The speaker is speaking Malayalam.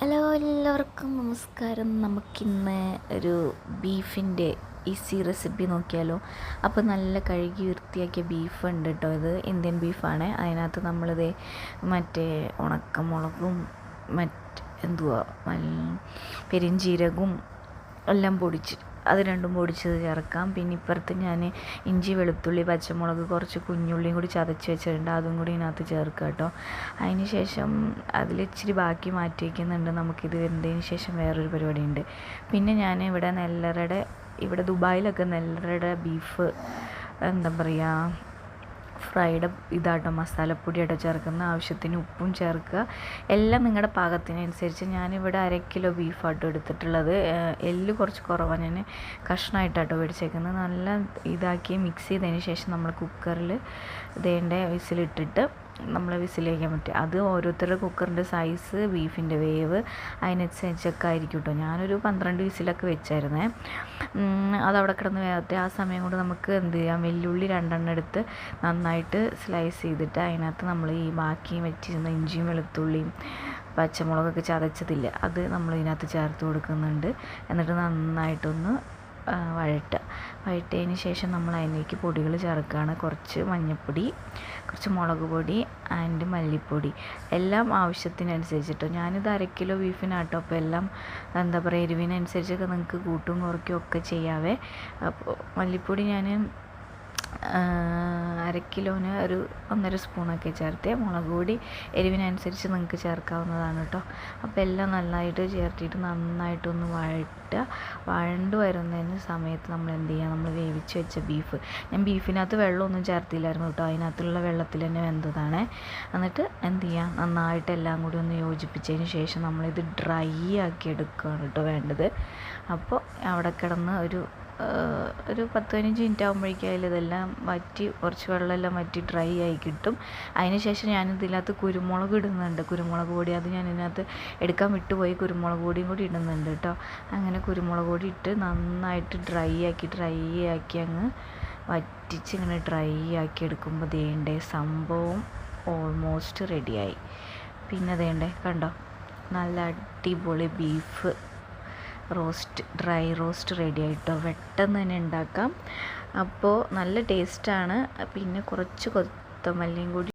ഹലോ, എല്ലാവർക്കും നമസ്കാരം. നമുക്കിന്ന് ഒരു ബീഫിൻ്റെ ഈസി റെസിപ്പി നോക്കിയാലോ. അപ്പോൾ നല്ല കഴുകി വൃത്തിയാക്കിയ ബീഫ് ഉണ്ട് കേട്ടോ. ഇത് ഇന്ത്യൻ ബീഫാണ്. അതിനകത്ത് നമ്മളിത് മറ്റേ ഉണക്കമുളകും എന്തുവാ പെരിഞ്ചീരകവും എല്ലാം അത് രണ്ടും പൊടിച്ചത് ചേർക്കാം. പിന്നെ ഇപ്പുറത്ത് ഞാൻ ഇഞ്ചി, വെളുത്തുള്ളി, പച്ചമുളക്, കുറച്ച് കുഞ്ഞുള്ളിയും കൂടി ചതച്ച് വെച്ചിട്ടുണ്ട്. അതും കൂടി ഇതിനകത്ത് ചേർക്കുക കേട്ടോ. അതിന് ശേഷം അതിലിച്ചിരി ബാക്കി മാറ്റി വയ്ക്കുന്നുണ്ട്. നമുക്കിത് വെന്തതിന് ശേഷം വേറൊരു പരിപാടിയുണ്ട്. പിന്നെ ഞാൻ ഇവിടെ ദുബായിലൊക്കെ നെല്ലറയുടെ ബീഫ് എന്താ പറയുക, ഫ്രൈഡ് ഇതാട്ടോ, മസാലപ്പൊടിയാട്ടോ ചേർക്കുന്ന. ആവശ്യത്തിന് ഉപ്പും ചേർക്കുക. എല്ലാം നിങ്ങളുടെ പാകത്തിനനുസരിച്ച്. ഞാനിവിടെ 1/2 കിലോ ബീഫാട്ടോ എടുത്തിട്ടുള്ളത്. എല്ല് കുറച്ച് കുറവാണ്. ഞാൻ കഷ്ണമായിട്ടാട്ടോ മേടിച്ചേക്കുന്നത്. നല്ല ഇതാക്കി മിക്സ് ചെയ്തതിന് ശേഷം നമ്മൾ കുക്കറിൽ വിസിലിട്ടിട്ട് നമ്മൾ വിസിലേക്കാൻ പറ്റും. അത് ഓരോരുത്തരുടെ കുക്കറിൻ്റെ സൈസ്, ബീഫിൻ്റെ വേവ് അതിനനുസരിച്ചൊക്കെ ആയിരിക്കും കേട്ടോ. ഞാനൊരു 12 വിസിലൊക്കെ വെച്ചായിരുന്നേ. അതവിടെ കിടന്ന് വേഗത്തെ. ആ സമയം കൊണ്ട് നമുക്ക് എന്ത് ചെയ്യാം, വെല്ലുള്ളി 2 എടുത്ത് നന്നായിട്ട് സ്ലൈസ് ചെയ്തിട്ട് അതിനകത്ത് നമ്മൾ ഈ ബാക്കി വെച്ചിരുന്ന ഇഞ്ചിയും വെളുത്തുള്ളിയും പച്ചമുളകൊക്കെ ചതച്ചതില്ല, അത് നമ്മൾ ഇതിനകത്ത് ചേർത്ത് കൊടുക്കുന്നുണ്ട്. എന്നിട്ട് നന്നായിട്ടൊന്ന് വഴറ്റതിന് ശേഷം നമ്മൾ അതിലേക്ക് പൊടികൾ ചേർക്കുകയാണ്. കുറച്ച് മഞ്ഞൾപ്പൊടി, കുറച്ച് മുളക് പൊടി ആൻഡ് മല്ലിപ്പൊടി, എല്ലാം ആവശ്യത്തിനനുസരിച്ചിട്ടോ. ഞാനിത് 1/2 കിലോ ബീഫിനാട്ടോ. അപ്പോൾ എല്ലാം എന്താ പറയുക, എരിവിനനുസരിച്ചൊക്കെ നിങ്ങൾക്ക് കൂട്ടും കുറയ്ക്കും ഒക്കെ ചെയ്യാവേ. അപ്പോൾ മല്ലിപ്പൊടി ഞാൻ 1/2 കിലോന് ഒരു 1.5 സ്പൂണൊക്കെ ചേർത്തേ. മുളക് പൊടി എരിവിനനുസരിച്ച് നിങ്ങൾക്ക് ചേർക്കാവുന്നതാണ് കേട്ടോ. അപ്പോൾ എല്ലാം നന്നായിട്ട് ചേർത്തിട്ട് നന്നായിട്ടൊന്ന് വഴണ്ട് വരുന്നതിന് സമയത്ത് നമ്മൾ എന്ത് ചെയ്യുക, നമ്മൾ വേവിച്ച് വെച്ച ബീഫ്, ഞാൻ ബീഫിനകത്ത് വെള്ളമൊന്നും ചേർത്തില്ലായിരുന്നു കേട്ടോ. അതിനകത്തുള്ള വെള്ളത്തിൽ തന്നെ വെന്തതാണ്. എന്നിട്ട് എന്ത് ചെയ്യുക, നന്നായിട്ട് എല്ലാം കൂടി ഒന്ന് യോജിപ്പിച്ചതിന് ശേഷം നമ്മളിത് ഡ്രൈ ആക്കി എടുക്കുകയാണ് കേട്ടോ വേണ്ടത്. അപ്പോൾ അവിടെ കിടന്ന് ഒരു 10-15 മിനിറ്റ് ആകുമ്പോഴേക്കും അതിലിതെല്ലാം വറ്റി, കുറച്ച് വെള്ളമെല്ലാം വറ്റി ഡ്രൈ ആയി കിട്ടും. അതിന് ശേഷം ഞാനിതിനകത്ത് കുരുമുളക് ഇടുന്നുണ്ട്. കുരുമുളക് പൊടി അത് ഞാൻ ഇതിനകത്ത് എടുക്കാൻ വിട്ടുപോയി. കുരുമുളക് പൊടിയും കൂടി ഇടുന്നുണ്ട് കേട്ടോ. അങ്ങനെ കുരുമുളക് പൊടി ഇട്ട് നന്നായിട്ട് ഡ്രൈ ആക്കി അങ്ങ് വറ്റിച്ച് ഇങ്ങനെ ഡ്രൈ ആക്കി എടുക്കുമ്പോൾ സംഭവം ഓൾമോസ്റ്റ് റെഡിയായി. പിന്നെ കണ്ടോ, നല്ല അടിപൊളി ബീഫ് ഡ്രൈ റോസ്റ്റ് റെഡി ആയിട്ടോ. പെട്ടെന്ന് തന്നെ ഉണ്ടാക്കാം. അപ്പോൾ നല്ല ടേസ്റ്റാണ്. പിന്നെ കുറച്ച് കൊത്തമല്ലിയും കൂടി